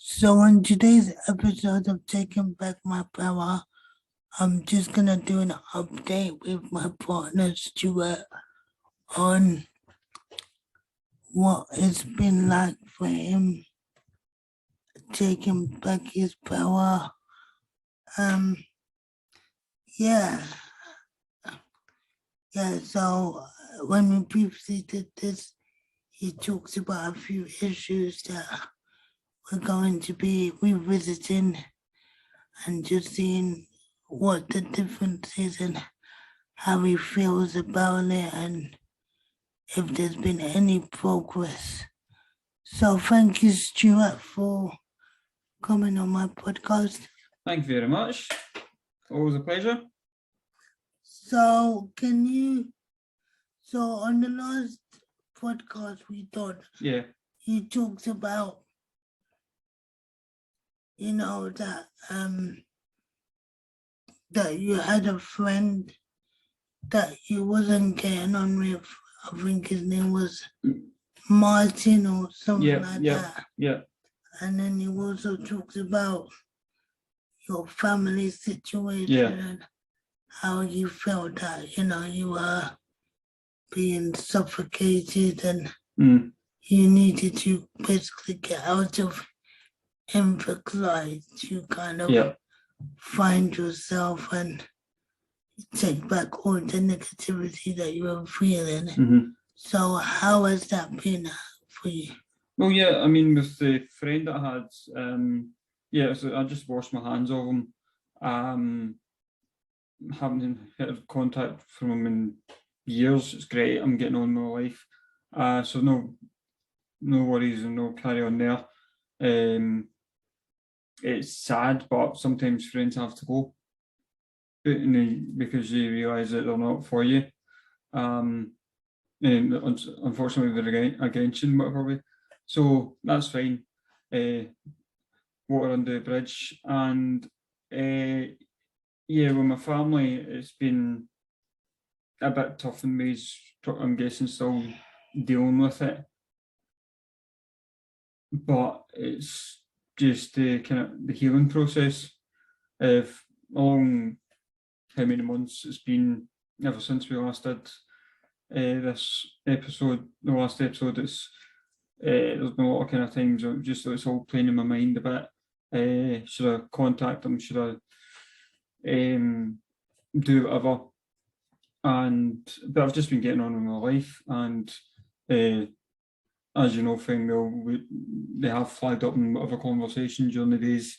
So on today's episode of Taking Back My Power, I'm just gonna do an update with my partner Stuart on what it's been like for him taking back his power. Um, yeah, So when we previously did this, he talks about a few issues that we're going to be revisiting and just seeing what the difference is and how he feels about it and if there's been any progress. So thank you, Stuart, for coming on my podcast. Thank you very much. Always a pleasure. So on the last podcast we done, you talked about, that you had a friend that you wasn't getting on with. I think his name was Martin or something that. Yeah. And then you also talked about your family situation and how you felt that, you were being suffocated and you needed to basically get out of Inverclyde to kind of find yourself and take back all the negativity that you were feeling. So how has that been for you? Well, yeah, I mean, with the friend that I had, so I just washed my hands of him. Haven't had contact from him in years. It's great. I'm getting on with my life. So no worries and no carry on there. It's sad, but sometimes friends have to go because you realise that they're not for you. And unfortunately, they're against you in whatever way. So that's fine. Water under the bridge. And with my family, it's been a bit tough in ways. I'm guessing still dealing with it. But it's just the kind of the healing process of along how many months it's been ever since we last did this episode. The last episode, it's there's been a lot of kind of times just it's all playing in my mind a bit. Should I contact them? Should I do whatever? But I've just been getting on with my life, and as you know, they have flagged up in whatever conversation during the days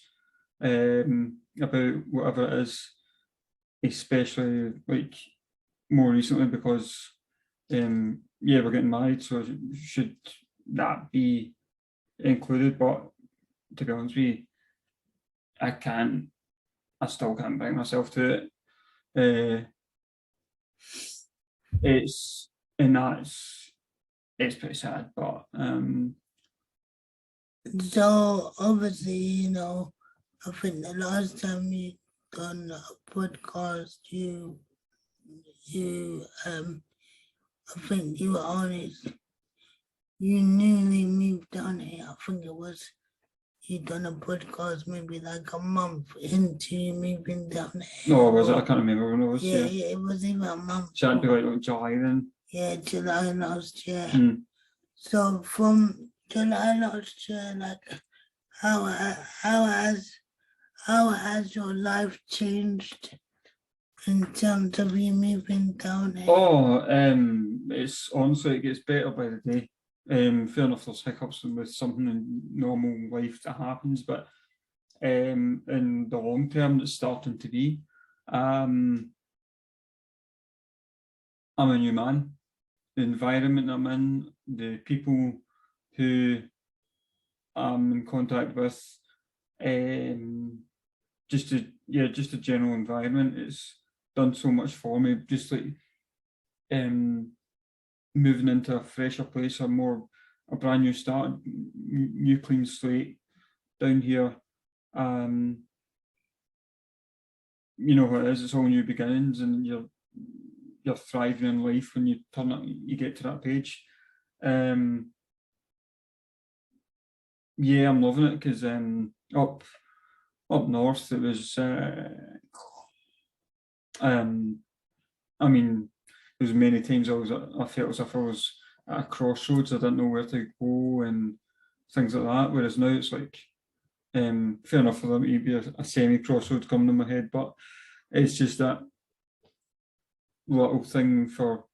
about whatever it is, especially like more recently because we're getting married, so should that be included? But to be honest with you, I still can't bring myself to it. It's pretty sad, but so obviously, I think the last time you done a podcast, I think you were honest. You newly moved down here. I think it was you done a podcast maybe like a month into you moving down here. No, was it? I can't remember when it was. Yeah, it was even a month. So that'd be like July then. Yeah, July last year. So from July last year, like how has your life changed in terms of you moving down here? It's honestly, it gets better by the day. Fair enough, there's hiccups with something in normal life that happens, but in the long term, it's starting to be. I'm a new man. The environment I'm in, the people who I'm in contact with, just a general environment. It's done so much for me. Just like moving into a fresher place, a brand new start, new clean slate down here. You know what it is. It's all new beginnings, and you're thriving in life when you get to that page. Yeah, I'm loving it because up north it was I mean, there's many times I felt as if I was at a crossroads. I didn't know where to go and things like that. Whereas now it's like, fair enough for them to be a semi crossroads coming in my head, but it's just that little thing for,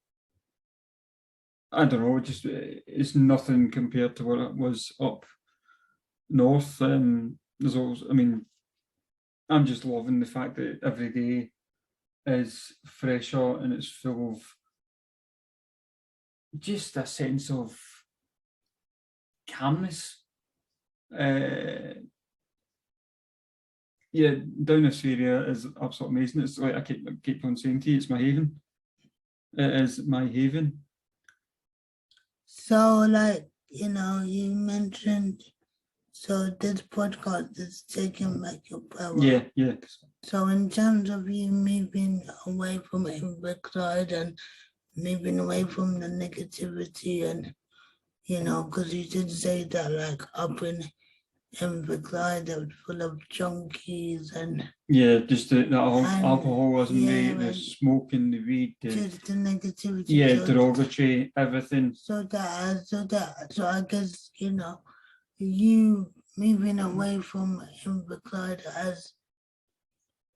I don't know, just it's nothing compared to what it was up north. There's always, I mean, I'm just loving the fact that every day is fresher and it's full of just a sense of calmness. Yeah, down this area is absolutely amazing. It's like I keep on saying to you, it's my haven. It is my haven. So, like, you know, you mentioned, so this podcast is taking back your power. Yeah, yeah. So, in terms of you moving away from Inverclyde and moving away from the negativity, and, you know, because you did say that, like, up in Inverclyde, that was full of junkies and. Yeah, just the alcoholism, yeah, the smoking, the weed, just the negativity. Yeah, so derogatory, everything. So I guess, you know, you moving away from Inverclyde as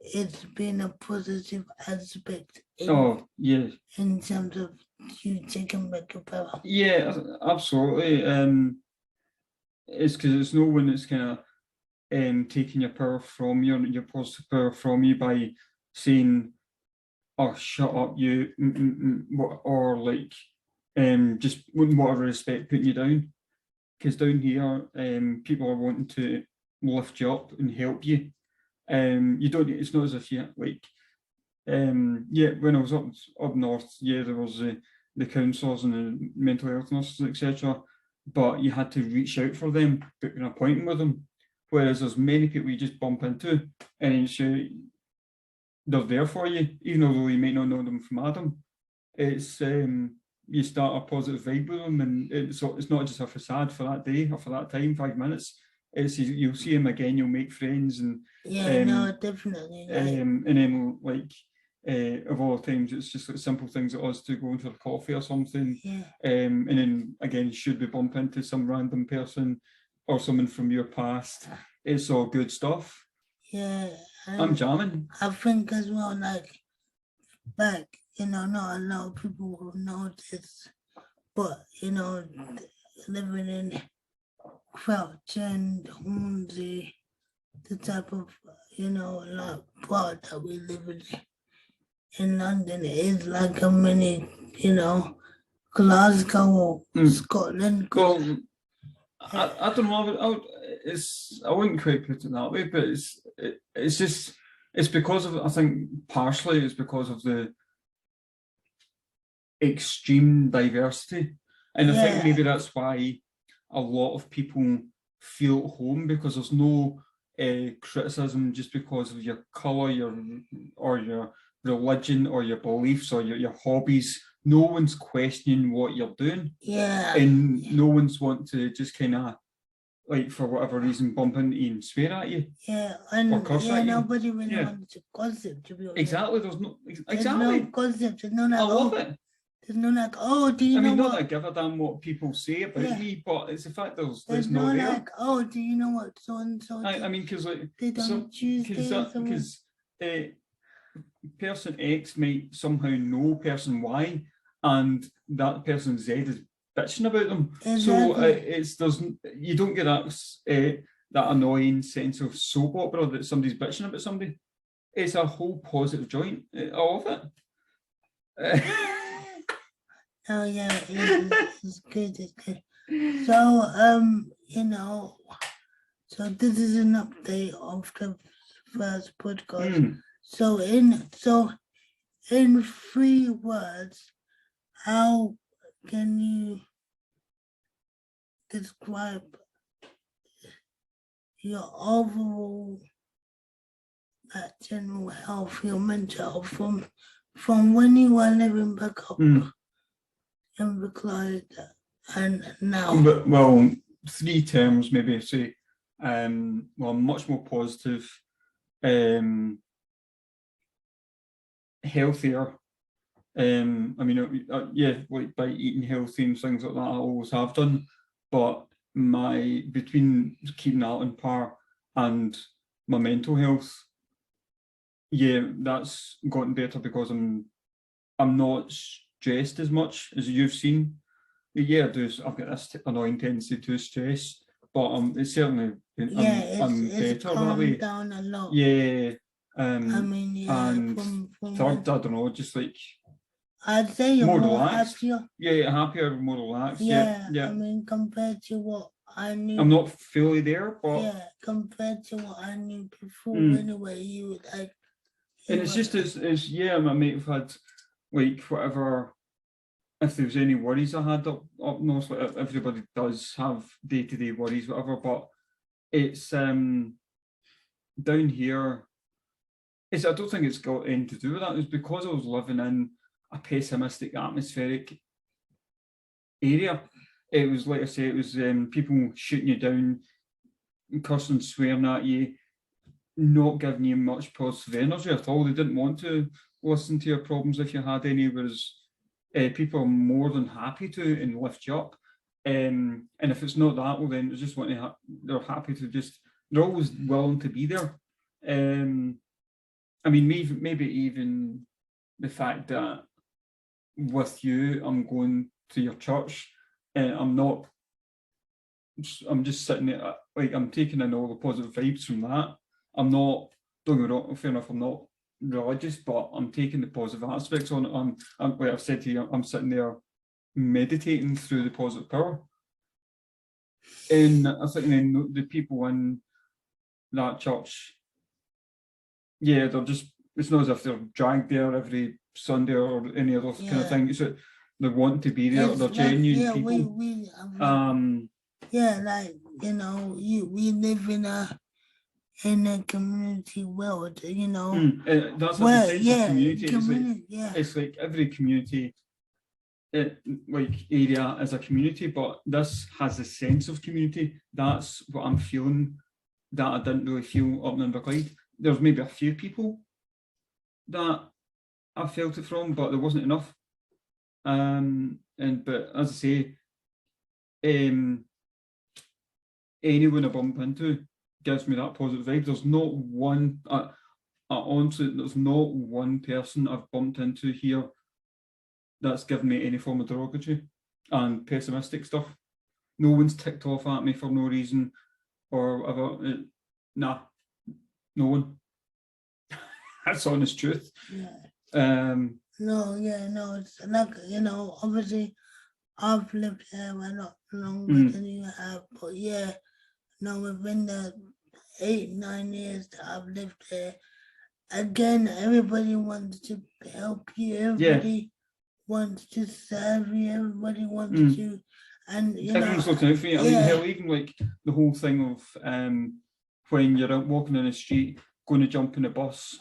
it's been a positive aspect in terms of you taking back your power. Yeah, absolutely. It's because it's no one that's kind of taking your power from you, your positive power from you by saying, "Oh, shut up, you," or like just whatever respect putting you down. Because down here, people are wanting to lift you up and help you. You don't. It's not as if you like. Yeah, when I was up north, yeah, there was the counsellors and the mental health nurses, etc. But you had to reach out for them, book an appointment with them. Whereas there's many people you just bump into, and they're there for you, even though you may not know them from Adam. It's you start a positive vibe with them, and it's not just a facade for that day or for that time, 5 minutes. It's you'll see them again, you'll make friends, and no, definitely. And then like of all times, it's just like simple things that us to go for coffee or something. Yeah. And then again, should we bump into some random person or someone from your past, it's all good stuff. Yeah. I'm jamming. I think as well, like back, you know, not a lot of people will know this, but you know, living in Crouch and Hornsey, the type of, you know, like part that we live in London is like a mini, you know, Glasgow or Scotland. Well, I don't know. I wouldn't quite put it that way, but it's just because of, I think partially it's because of the extreme diversity, and I think maybe that's why a lot of people feel at home, because there's no criticism just because of your colour, your religion or your beliefs or your hobbies. No one's questioning what you're doing. Yeah. And no one's wanting to just kind of, like, for whatever reason, bump into you and swear at you. Yeah, and or curse at you. Nobody really wants to gossip, to be honest. Exactly, there's no There's no gossip. There's no like, I love it. There's no like, oh, do you know what? I mean, not that I give a damn what people say about me, but it's the fact there's no there. Like, oh, do you know what so and so? I mean, because like they don't because person X might somehow know person Y, and that person Z is bitching about them. Exactly. So you don't get that annoying sense of soap opera that somebody's bitching about somebody. It's a whole positive joint. I love it. Oh yeah, it's good. It's good. So you know, so this is an update of the first podcast. So in 3 words, how can you describe your overall general health, your mental health from when you were living back up in Inverclyde and now? Well, three terms, maybe say, well, much more positive, healthier. I mean, yeah, like by eating healthy and things like that, I always have done. But between keeping that on par and my mental health, yeah, that's gotten better because I'm not stressed as much as you've seen. Yeah, I've got this annoying tendency to stress, but it's certainly I'm it's better that way. down a lot. Yeah. I mean, yeah, and third, I don't know, just like I'd say you're more relaxed. happier. Yeah, happier, more relaxed. Yeah, yeah. I mean, compared to what I knew. I'm not fully there, but yeah, compared to what I knew before. Anyway, you would like. And it's just it's yeah, my mate have had like whatever. If there was any worries I had up north, like everybody does have day-to-day worries, whatever. But it's down here. I don't think it's got anything to do with that. It's because I was living in a pessimistic, atmospheric area. It was, like I say, it was people shooting you down, cursing, swearing at you, not giving you much positive energy at all. They didn't want to listen to your problems if you had any, whereas people are more than happy to and lift you up. And if it's not that, well, then they just want to. They're happy to they're always willing to be there. I mean, maybe even the fact that with you, I'm going to your church, and I'm just sitting there, like I'm taking in all the positive vibes from that. I'm not, don't get me wrong, fair enough, I'm not religious, but I'm taking the positive aspects on it. Like I've said to you, I'm sitting there meditating through the positive power. And I think then the people in that church, yeah, they're just, it's not as if they're dragged there every Sunday or any other kind of thing. So they want to be there, they're genuine people. Like, you know, we live in a community world, you know. That's like the sense of community. It's like every community, like area is a community, but this has a sense of community. That's what I'm feeling that I didn't really feel up in Inverclyde. There's maybe a few people that I felt it from, but there wasn't enough. But as I say, anyone I bump into gives me that positive vibe. There's not one. Honestly, there's not one person I've bumped into here that's given me any form of derogatory and pessimistic stuff. No one's ticked off at me for no reason or whatever. Nah, no one. That's honest truth. No, it's like, you know, obviously I've lived here a lot longer than you have, but yeah, no, within the 8-9 years that I've lived here, again, everybody wants to help you, everybody wants to serve you, everybody wants to, and you everyone's know, looking out for you. I mean, hell, even like the whole thing of when you're out walking in the street, going to jump in the bus,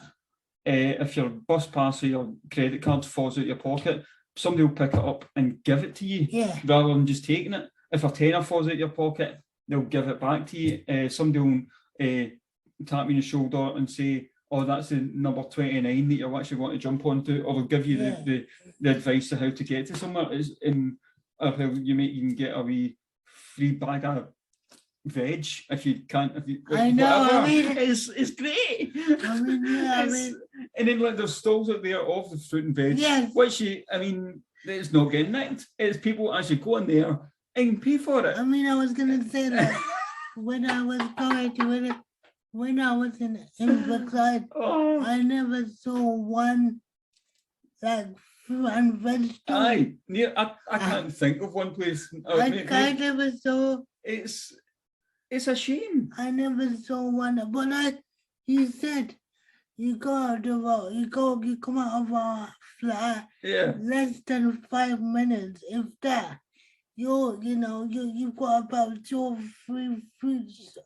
if your bus pass or your credit card falls out your pocket, somebody will pick it up and give it to you, rather than just taking it. If a tenner falls out your pocket, they'll give it back to you. Somebody will tap you on the shoulder and say, oh, that's the number 29 that you actually want to jump onto, or they'll give you the advice of how to get to somewhere. Or how you might even get a wee free bag of veg if you can't. I know, whatever. I mean, it's great. I mean, and then like there's stalls out there of the fruit and veg, which it's not getting nicked. It's people actually go in there and pay for it. I mean, I was gonna say that when I was in Inverclyde, I never saw one like fruit and vegetable. I can't think of one place. I never saw. It's a shame. I never saw one, but like you said, you come out of our flat. Less than 5 minutes, if that. You've got about 2 or 3 fruits,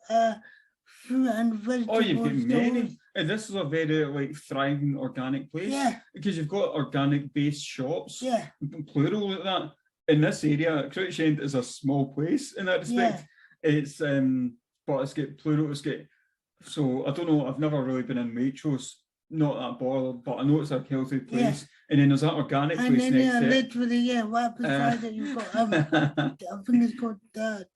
fruit and vegetables. Oh, you've got many. And this is a very thriving organic place. Because you've got organic based shops. Plural like that. In this area, Crouch End is a small place in that respect. It's but it's got plural, it's got, so I don't know, I've never really been in Waitrose, not that bothered, but I know it's a healthy place. And then there's that organic And place then next to it. literally, right beside it, you've got I think it's called the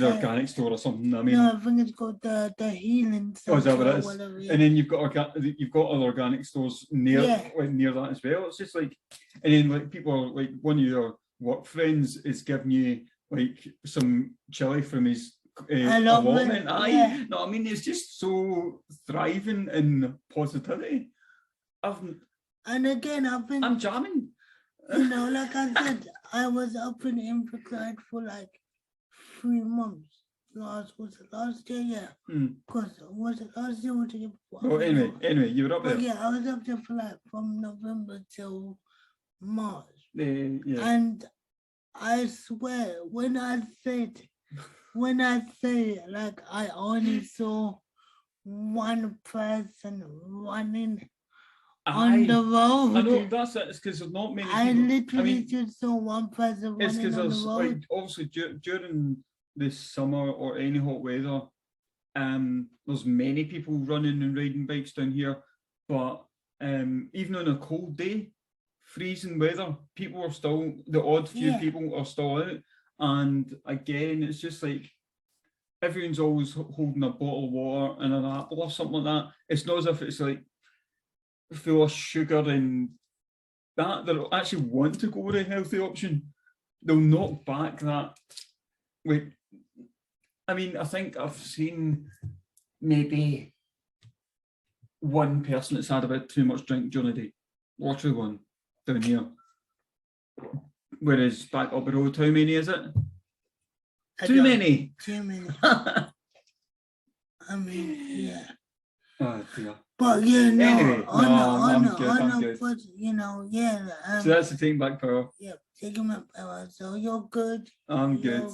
organic store or something. I mean, no, I think it's called the healing oh, is that what center it or is? whatever. And then you've got other organic stores near like near that as well. It's just like, and then like people are like, one of your work friends is giving you like some chili from his allotment. Aye, no, I mean, it's just so thriving in positivity. And again, I'm jamming. You know, like I said, I was up in Inverclyde for like 3 months. Was it last year? Yeah. Because was it last year or the year before? Well, anyway, you were up there. Yeah, I was up there for like from November till March. Yeah. And I swear, when I say like I only saw one person running on the road. I know that's it. It's because there's not many people. I literally just saw one person it's running on the road. like obviously during this summer or any hot weather, there's many people running and riding bikes down here. But even on a cold day, freezing weather, people are still, the odd few people are still out. And again, it's just like everyone's always holding a bottle of water and an apple or something like that. It's not as if it's like full of sugar and that. They actually want to go with a healthy option. They'll knock back that. Like, I mean, I think I've seen maybe one person that's had a bit too much drink during the day. Literally one down here. Whereas back up the road, how many is it? Too many. Too many. I mean, yeah. Oh dear. But yeah, no. Anyway, I'm good. But you know, so that's the take back power. Yeah, taking back power. So you're good. I'm good.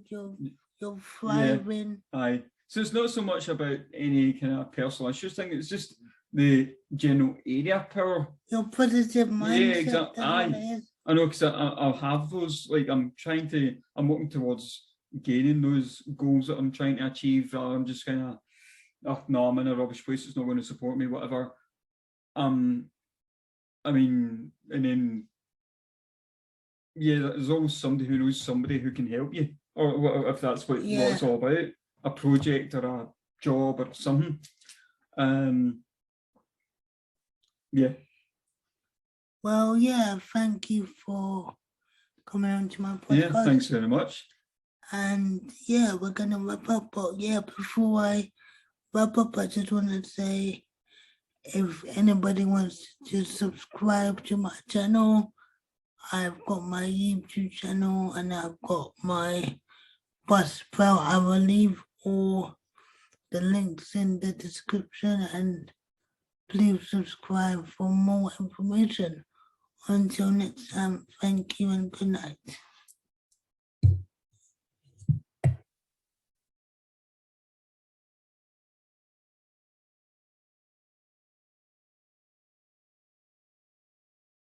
You're good. You're thriving. Yeah. Aye. So it's not so much about any kind of personal issues thing. It's just the general area power. Your positive mindset. Yeah, exactly. Aye. I know, because I'll have those. Like I'm working towards gaining those goals that I'm trying to achieve. I'm just kind of, oh no, I'm in a rubbish place. It's not going to support me. Whatever. I mean, and then there's always somebody who knows somebody who can help you, or if that's what it's all about, a project or a job or something. Well, thank you for coming on to my podcast. Yeah, thanks very much. And we're gonna wrap up. But before I wrap up, I just want to say, if anybody wants to subscribe to my channel, I've got my YouTube channel and I've got my Buzzsprout. I will leave all the links in the description, and please subscribe for more information. Until next time, thank you and good night.